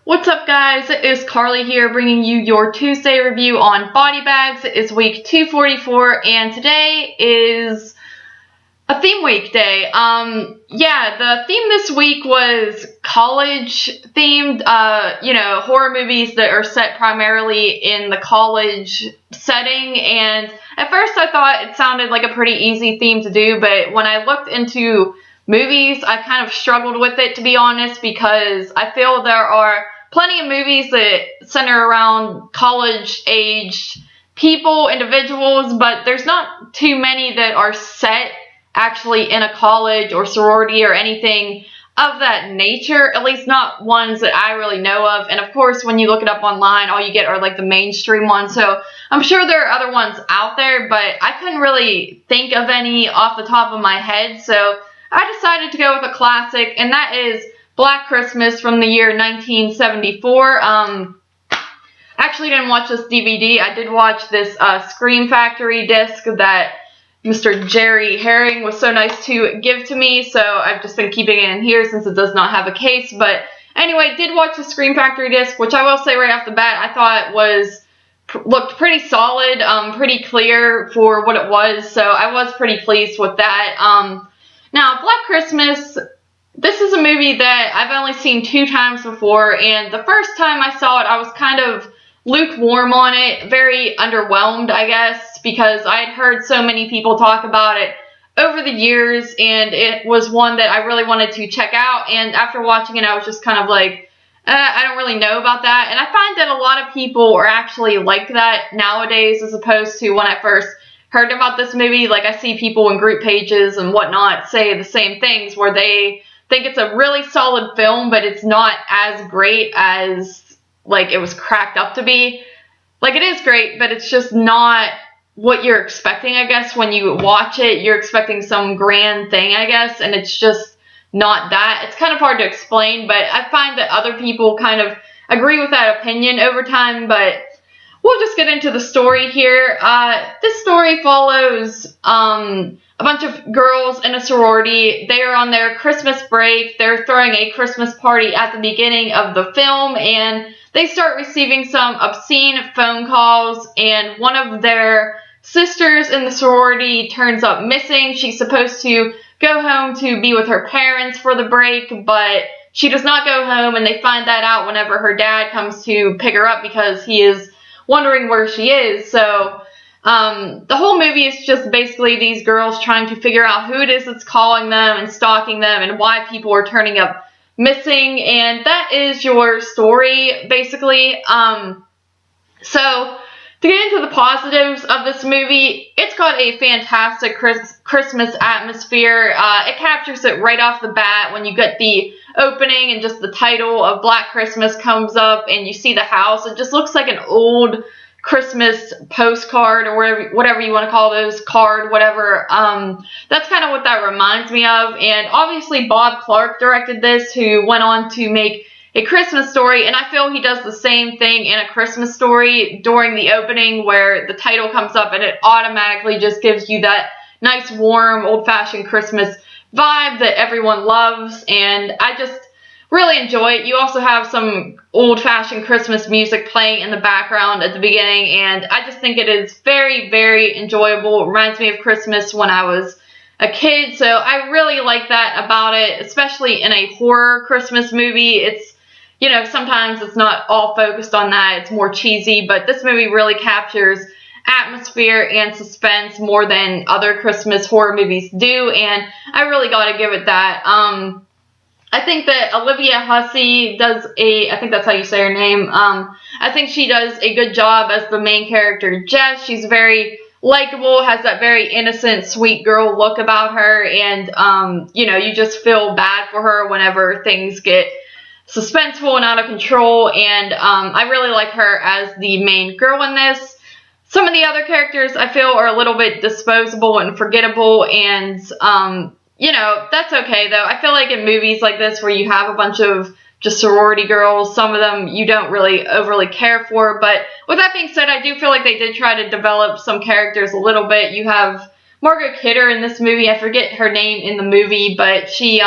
What's up, guys? It is Carly here bringing you your Tuesday review on body bags. It is week 244 and today is a theme week day. The theme this week was college themed, horror movies that are set primarily in the college setting, and at first I thought it sounded like a pretty easy theme to do, but when I looked into movies, I kind of struggled with it, to be honest, because I feel there are plenty of movies that center around college-aged people, individuals, but there's not too many that are set actually in a college or sorority or anything of that nature, at least not ones that I really know of. And of course, when you look it up online, all you get are like the mainstream ones, so I'm sure there are other ones out there, but I couldn't really think of any off the top of my head, so I decided to go with a classic, and that is Black Christmas from the year 1974. Actually didn't watch this DVD. I did watch this Scream Factory disc that Mr. Jerry Herring was so nice to give to me, so I've just been keeping it in here since it does not have a case. But anyway, did watch the Scream Factory disc, which I will say right off the bat, I thought looked pretty solid, pretty clear for what it was, so I was pretty pleased with that. Now, Black Christmas, this is a movie that I've only seen 2 times before, and the first time I saw it, I was kind of lukewarm on it, very underwhelmed, I guess, because I had heard so many people talk about it over the years, and it was one that I really wanted to check out, and after watching it, I was just kind of like, I don't really know about that, and I find that a lot of people are actually like that nowadays, as opposed to when I first heard about this movie. Like, I see people in group pages and whatnot say the same things, where they think it's a really solid film, but it's not as great as, like, it was cracked up to be. Like, it is great, but it's just not what you're expecting, I guess, when you watch it. You're expecting some grand thing, I guess, and it's just not that. It's kind of hard to explain, but I find that other people kind of agree with that opinion over time, but we'll just get into the story here. This story follows a bunch of girls in a sorority. They are on their Christmas break. They're throwing a Christmas party at the beginning of the film, and they start receiving some obscene phone calls, and one of their sisters in the sorority turns up missing. She's supposed to go home to be with her parents for the break, but she does not go home, and they find that out whenever her dad comes to pick her up because he is wondering where she is. So the whole movie is just basically these girls trying to figure out who it is that's calling them and stalking them and why people are turning up missing, and that is your story, basically. So to get into the positives of this movie, it's got a fantastic Christmas atmosphere. It captures it right off the bat when you get the opening and just the title of Black Christmas comes up and you see the house. It just looks like an old Christmas postcard, or whatever you want to call those, card, whatever. That's kind of what that reminds me of. And obviously Bob Clark directed this, who went on to make A Christmas Story, and I feel he does the same thing in A Christmas Story during the opening, where the title comes up and it automatically just gives you that nice, warm, old-fashioned Christmas vibe that everyone loves, and I just really enjoy it. You also have some old-fashioned Christmas music playing in the background at the beginning, and I just think it is very, very enjoyable. It reminds me of Christmas when I was a kid, so I really like that about it, especially in a horror Christmas movie. It's, you know, sometimes it's not all focused on that. It's more cheesy, but this movie really captures atmosphere and suspense more than other Christmas horror movies do, and I really gotta give it that. I think that Olivia Hussey I think that's how you say her name. I think she does a good job as the main character, Jess. She's very likable, has that very innocent, sweet girl look about her, and, you just feel bad for her whenever things get suspenseful and out of control, and I really like her as the main girl in this. Some of the other characters I feel are a little bit disposable and forgettable, and that's okay, though. I feel like in movies like this where you have a bunch of just sorority girls, some of them you don't really overly care for, but with that being said, I do feel like they did try to develop some characters a little bit. You have Margot Kidder in this movie. I forget her name in the movie, but she,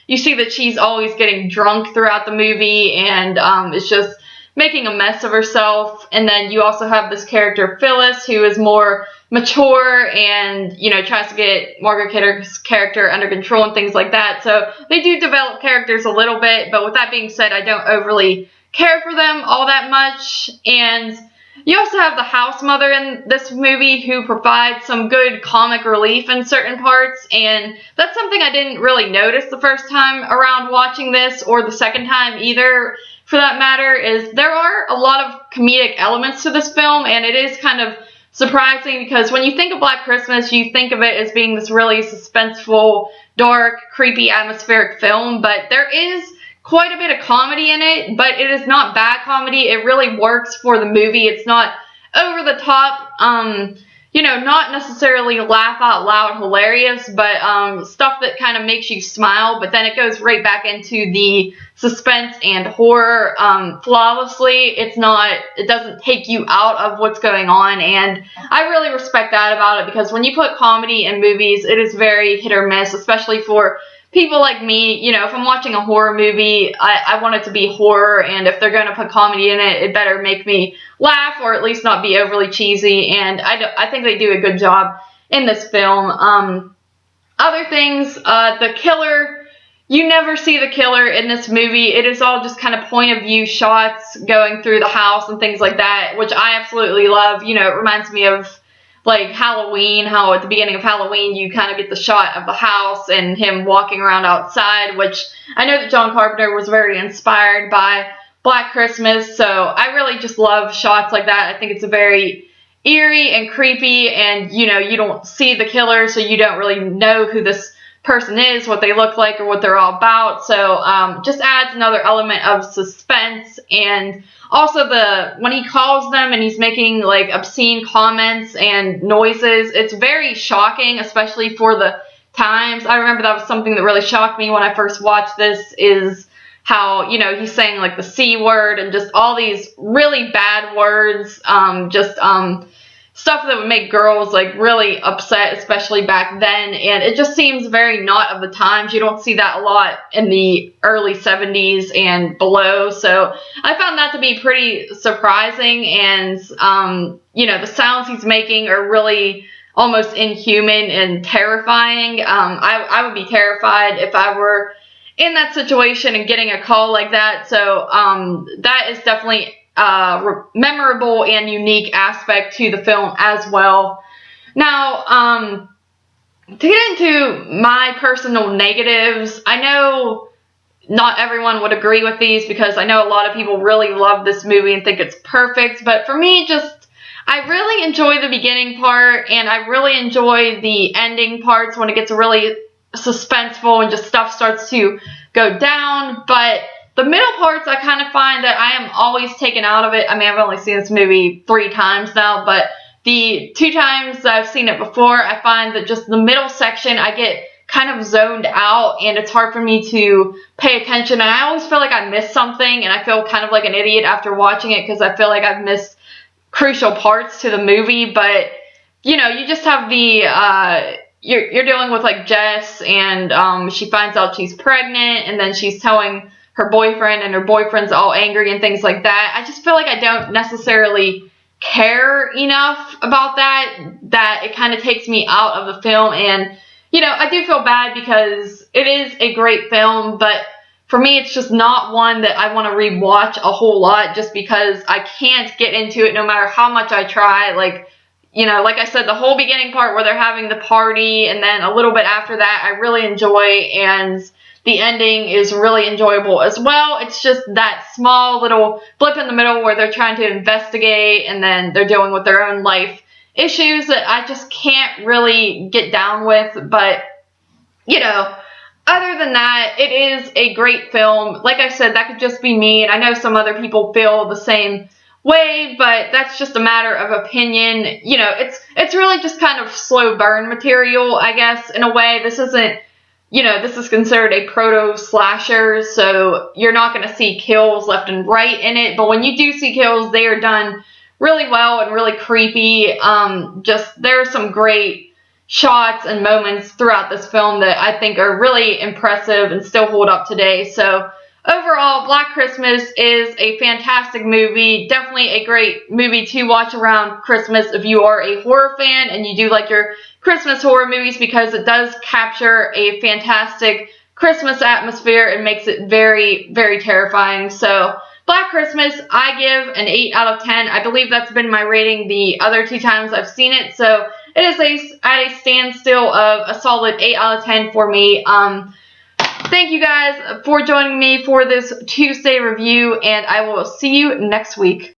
you see that she's always getting drunk throughout the movie and is just making a mess of herself. And then you also have this character Phyllis, who is more mature and, you know, tries to get Margot Kidder's character under control and things like that. So they do develop characters a little bit, but with that being said, I don't overly care for them all that much. And you also have the house mother in this movie who provides some good comic relief in certain parts, and that's something I didn't really notice the first time around watching this, or the second time either, for that matter, is there are a lot of comedic elements to this film, and it is kind of surprising because when you think of Black Christmas, you think of it as being this really suspenseful, dark, creepy, atmospheric film, but there is quite a bit of comedy in it, but it is not bad comedy. It really works for the movie. It's not over the top, you know, not necessarily laugh out loud hilarious, but stuff that kind of makes you smile, but then it goes right back into the suspense and horror flawlessly. It doesn't take you out of what's going on, and I really respect that about it, because when you put comedy in movies, it is very hit or miss, especially for people like me. You know, if I'm watching a horror movie, I want it to be horror, and if they're going to put comedy in it, it better make me laugh, or at least not be overly cheesy, and I think they do a good job in this film. Other things, the killer, you never see the killer in this movie. It is all just kind of point of view shots going through the house and things like that, which I absolutely love. You know, it reminds me of like Halloween, how at the beginning of Halloween you kind of get the shot of the house and him walking around outside, which I know that John Carpenter was very inspired by Black Christmas, so I really just love shots like that. I think it's a very eerie and creepy, and you know, you don't see the killer, so you don't really know who this person is, what they look like, or what they're all about. So just adds another element of suspense. And also when he calls them and he's making like obscene comments and noises, it's very shocking, especially for the times. I remember that was something that really shocked me when I first watched this, is how, you know, he's saying like the C word and just all these really bad words, stuff that would make girls like really upset, especially back then, and it just seems very not of the times. You don't see that a lot in the early 70s and below, so I found that to be pretty surprising. And you know, the sounds he's making are really almost inhuman and terrifying. I would be terrified if I were in that situation and getting a call like that, so that is definitely memorable and unique aspect to the film as well. Now, to get into my personal negatives, I know not everyone would agree with these, because I know a lot of people really love this movie and think it's perfect, but for me, I really enjoy the beginning part, and I really enjoy the ending parts when it gets really suspenseful and just stuff starts to go down, but the middle parts, I kind of find that I am always taken out of it. I mean, I've only seen this movie 3 times now, but the 2 times that I've seen it before, I find that just the middle section, I get kind of zoned out, and it's hard for me to pay attention, and I always feel like I missed something, and I feel kind of like an idiot after watching it, because I feel like I've missed crucial parts to the movie. But, you know, you just have the, you're dealing with like Jess, and she finds out she's pregnant, and then she's telling her boyfriend, and her boyfriend's all angry and things like that. I just feel like I don't necessarily care enough about that it kind of takes me out of the film. And, you know, I do feel bad, because it is a great film, but for me, it's just not one that I want to rewatch a whole lot, just because I can't get into it no matter how much I try. Like, you know, like I said, the whole beginning part where they're having the party, and then a little bit after that, I really enjoy, and the ending is really enjoyable as well. It's just that small little blip in the middle where they're trying to investigate, and then they're dealing with their own life issues that I just can't really get down with. But, you know, other than that, it is a great film. Like I said, that could just be me, and I know some other people feel the same way, but that's just a matter of opinion. You know, it's really just kind of slow burn material, I guess, in a way. This isn't, you know, this is considered a proto-slasher, so you're not going to see kills left and right in it, but when you do see kills, they are done really well and really creepy. Just, there are some great shots and moments throughout this film that I think are really impressive and still hold up today. So overall, Black Christmas is a fantastic movie. Definitely a great movie to watch around Christmas if you are a horror fan and you do like your Christmas horror movies, because it does capture a fantastic Christmas atmosphere and makes it very, very terrifying. So Black Christmas, I give an 8 out of 10. I believe that's been my rating the other 2 times I've seen it. So it is at a standstill of a solid 8 out of 10 for me. Thank you guys for joining me for this Tuesday review, and I will see you next week.